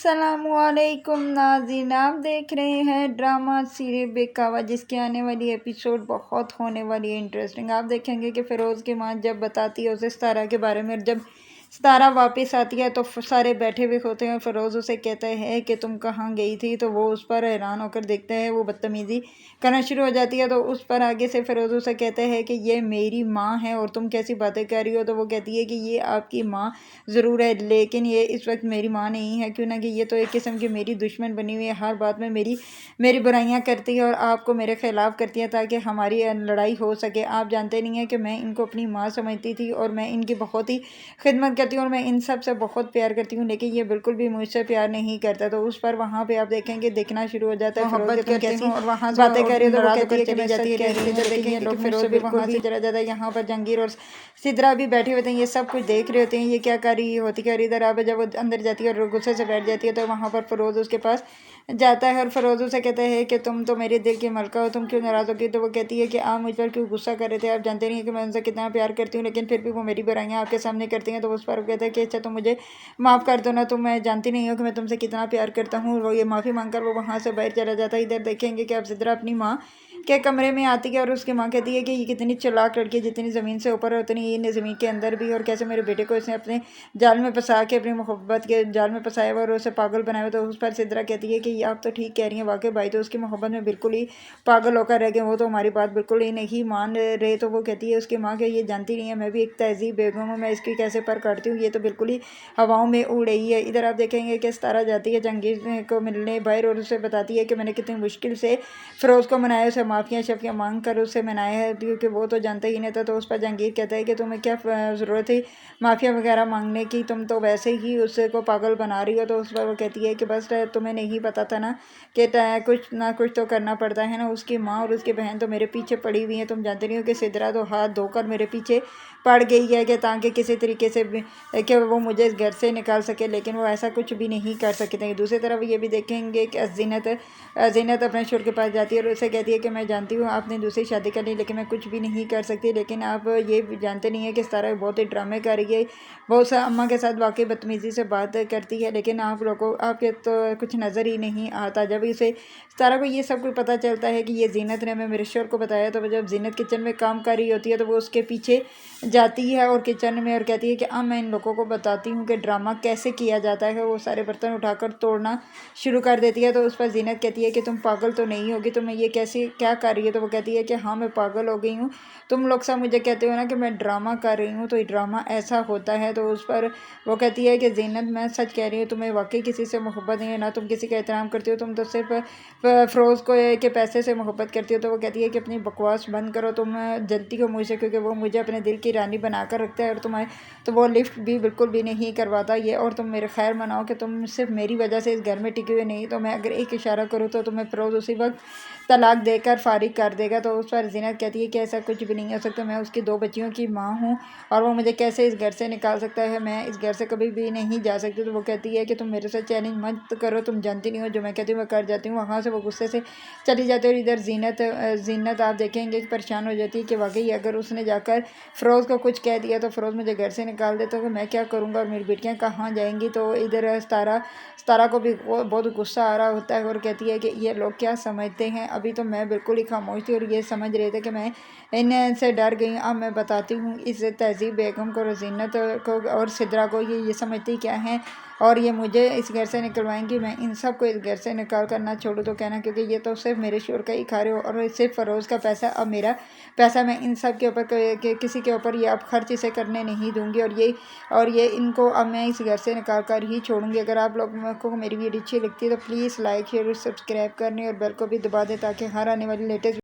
السلام علیکم ناظرین، آپ دیکھ رہے ہیں ڈرامہ سیریل بہکاوا، جس کی آنے والی ایپیسوڈ بہت ہونے والی ہے انٹرسٹنگ۔ آپ دیکھیں گے کہ فیروز کی ماں جب بتاتی ہے اسے ستارہ کے بارے میں، اور جب ستارہ واپس آتی ہے تو سارے بیٹھے ہوئے ہوتے ہیں اور فیروز اسے کہتا ہے کہ تم کہاں گئی تھی، تو وہ اس پر حیران ہو کر دیکھتا ہے، وہ بدتمیزی کرنا شروع ہو جاتی ہے۔ تو اس پر آگے سے فیروز اسے کہتا ہے کہ یہ میری ماں ہے اور تم کیسی باتیں کر رہی ہو۔ تو وہ کہتی ہے کہ یہ آپ کی ماں ضرور ہے، لیکن یہ اس وقت میری ماں نہیں ہے، کیوں نہ کہ یہ تو ایک قسم کی میری دشمن بنی ہوئی ہے، ہر بات میں میری برائیاں کرتی ہے اور آپ کو میرے خلاف کرتی ہے تاکہ ہماری لڑائی ہو سکے۔ آپ جانتے نہیں ہیں کہ میں ان کو اپنی ماں سمجھتی تھی اور میں ان کی بہت ہی خدمت کرتی ہوں اور میں ان سب سے بہت پیار کرتی ہوں، لیکن یہ بالکل بھی مجھ سے پیار نہیں کرتا۔ تو اس پر وہاں پہ آپ دیکھیں گے دیکھنا شروع ہو جاتا ہے محبت کرتی ہوں اور وہاں باتیں کر رہی ہو تو وہ کہتی ہے کہ میں چلی جاتی ہوں، لیکن یہ لوگ فیروز بھی وہاں سے چلا جاتا ہے۔ یہاں پر جہانگیر اور سدرا بھی بیٹھے ہوتے ہیں، یہ سب کچھ دیکھ رہے ہوتے ہیں، یہ کیا کر رہی ہوتی ہے۔ اور ادھر آپ جب وہ اندر جاتی ہے اور غصے سے بیٹھ جاتی ہے تو وہاں پر فیروز اس کے پاس جاتا ہے اور فیروز اسے کہتا ہے کہ تم تو میرے دل کی ملکہ ہو، تم کیوں ناراض ہوگی؟ تو وہ کہتی ہے کہ آپ مجھ پر کیوں غصہ کر رہے تھے، آپ جانتے نہیں ہیں کہ میں ان سے کتنا پیار کرتی ہوں، لیکن پھر بھی وہ میری برائیاں آپ کے سامنے کرتی ہیں۔ تو اس پر وہ کہتا ہے کہ اچھا تم مجھے معاف کر دو نا، تم میں جانتی نہیں ہو کہ میں تم سے کتنا پیار کرتا ہوں۔ وہ یہ معافی مانگ کر وہ وہاں سے باہر چلا جاتا ہے۔ ادھر دیکھیں گے کہ اب سدرا اپنی ماں کے کمرے میں آتی ہے اور اس کی ماں کہتی ہے کہ یہ کتنی چلاک لڑکی ہے، جتنی زمین سے اوپر ہے اتنی ہی زمین کے اندر بھی، اور کیسے میرے بیٹے کو اس نے اپنے جال میں پھنسا کے اپنی محبت کے جال میں پھنسایا ہوا اور اسے پاگل بنایا ہوا۔ تو اس پر سدرا کہتی ہے کہ یہ آپ تو ٹھیک کہہ رہی ہیں، واقعی بھائی تو اس کی محبت میں بالکل ہی پاگل ہو کر رہ گئے، وہ تو ہماری بات بالکل ہی نہیں مان رہے۔ تو وہ کہتی ہے اس کی ماں کہ یہ جانتی نہیں ہے میں بھی ایک تہذیب بیگم ہوں، میں اس کی کیسے پر کاٹتی ہوں، یہ تو بالکل ہی ہواؤں میں اڑ رہی ہے۔ ادھر آپ دیکھیں گے کہ ستارہ جاتی ہے جہانگیر کو ملنے باہر اور اسے بتاتی ہے کہ میں نے کتنی مشکل سے فیروز کو منایا، اسے معافیاں شفیاں مانگ کر اسے منایا ہے، کیونکہ وہ تو جانتا ہی نہیں تھا۔ تو اس پر جہانگیر کہتا ہے کہ تمہیں کیا ضرورت ہے معافیا وغیرہ مانگنے کی، تم تو ویسے ہی اس کو پاگل بنا رہی ہو۔ تو اس پر وہ کہتی ہے کہ بس تمہیں نہیں پتا تھا نا کہ کچھ نہ کچھ تو کرنا پڑتا ہے نا، اس کی ماں اور اس کی بہن تو میرے پیچھے پڑی ہوئی ہیں، تم جانتے نہیں ہو کہ سدرا تو ہاتھ دھو کر میرے پیچھے پڑ گئی ہے کہ تاکہ کسی طریقے سے کہ وہ مجھے اس گھر سے نکال سکے، لیکن وہ ایسا کچھ بھی نہیں کر سکتے۔ دوسری طرف یہ بھی دیکھیں گے کہ زینت اپنے شوہر کے پاس جاتی ہے اور اسے کہتی ہے کہ میں جانتی ہوں آپ نے دوسری شادی کر لی، لیکن میں کچھ بھی نہیں کر سکتی، لیکن آپ یہ جانتے نہیں ہیں کہ ستارہ بہت ہی ڈرامے کر رہی ہے، وہ اماں کے ساتھ واقعی بدتمیزی سے بات کرتی ہے، لیکن آپ لوگوں آپ کے تو کچھ نظر ہی نہیں آتا۔ جب اسے ستارہ کو یہ سب کچھ پتہ چلتا ہے کہ یہ زینت نے ہمیں میرے شوہر کو بتایا، تو جب زینت کچن میں کام کر رہی ہوتی ہے تو وہ اس کے پیچھے جاتی ہے اور کچن میں اور کہتی ہے کہ اب میں ان لوگوں کو بتاتی ہوں کہ ڈرامہ کیسے کیا جاتا ہے۔ وہ سارے برتن اٹھا کر توڑنا شروع کر دیتی ہے۔ تو اس پر زینت کہتی ہے کہ تم پاگل تو نہیں ہوگی، تم یہ کیسے کیا کر رہی ہے؟ تو وہ کہتی ہے کہ ہاں میں پاگل ہو گئی ہوں، تم لوگ سب مجھے کہتے ہو نا کہ میں ڈرامہ کر رہی ہوں، تو یہ ڈرامہ ایسا ہوتا ہے۔ تو اس پر وہ کہتی ہے کہ زینت میں سچ کہہ رہی ہوں، تمہیں واقعی کسی سے محبت نہیں ہے، نہ تم کسی کا احترام کرتی ہو، تم تو صرف فیروز کو کے پیسے سے محبت کرتی ہو۔ تو وہ کہتی ہے کہ اپنی بکواس بند کرو، تم جلتی ہو مجھ سے کیونکہ وہ مجھے اپنے دل کی رانی بنا کر رکھتا ہے، اور تمہیں تو وہ لفٹ بھی بالکل بھی نہیں کرواتا یہ، اور تم میرے خیر مناؤ کہ تم صرف میری وجہ سے اس گھر میں ٹکے ہوئے نہیں، تو میں اگر ایک اشارہ کروں تو تمہیں فیروز اسی وقت طلاق دے کر فارغ کر دے گا۔ تو اس پر زینت کہتی ہے کہ ایسا کچھ بھی نہیں ہو سکتا، میں اس کی 2 بچیوں کی ماں ہوں اور وہ مجھے کیسے اس گھر سے نکال سکتا ہے، میں اس گھر سے کبھی بھی نہیں جا سکتی۔ تو وہ کہتی ہے کہ تم میرے سے چیلنج مت کرو، تم جانتی نہیں ہو جو میں کہتی ہوں میں کر جاتی ہوں۔ وہاں سے وہ غصے سے چلی جاتی ہے اور ادھر زینت آپ دیکھیں گے کہ پریشان ہو جاتی ہے کہ واقعی اگر اس نے جا کر فیروز کو کچھ کہہ دیا تو فیروز مجھے گھر سے نکال دے، تو میں کیا کروں گا اور میری بیٹیاں کہاں جائیں گی؟ تو ادھر ستارہ کو بھی بہت غصہ آ رہا ہوتا ہے اور کہتی ہے کہ یہ لوگ کیا سمجھتے ہیں، ابھی تو میں بالکل ہی خاموش تھی اور یہ سمجھ رہے تھے کہ میں ان سے ڈر گئی ہوں، اب میں بتاتی ہوں اس تہذیب بیگم کو اور زینت کو اور سدرا کو، یہ سمجھتی کیا ہیں اور یہ مجھے اس گھر سے نکلوائیں گی، میں ان سب کو اس گھر سے نکال کر نہ چھوڑوں تو کہنا، کیونکہ یہ تو صرف میرے شوہر کا ہی کھا رہے ہو اور صرف فیروز کا پیسہ اب میرا پیسہ، میں ان سب کے اوپر کسی کے اوپر یہ اب خرچ اسے کرنے نہیں دوں گی، اور یہ ان کو اب میں اس گھر سے نکال کر ہی چھوڑوں گی۔ اگر آپ لوگوں کو میری ویڈیو اچھی لگتی ہے تو پلیز لائک شیئر اور سبسکرائب کرنے اور بیل کو بھی دبا دیں تاکہ ہر آنے والی لیٹسٹ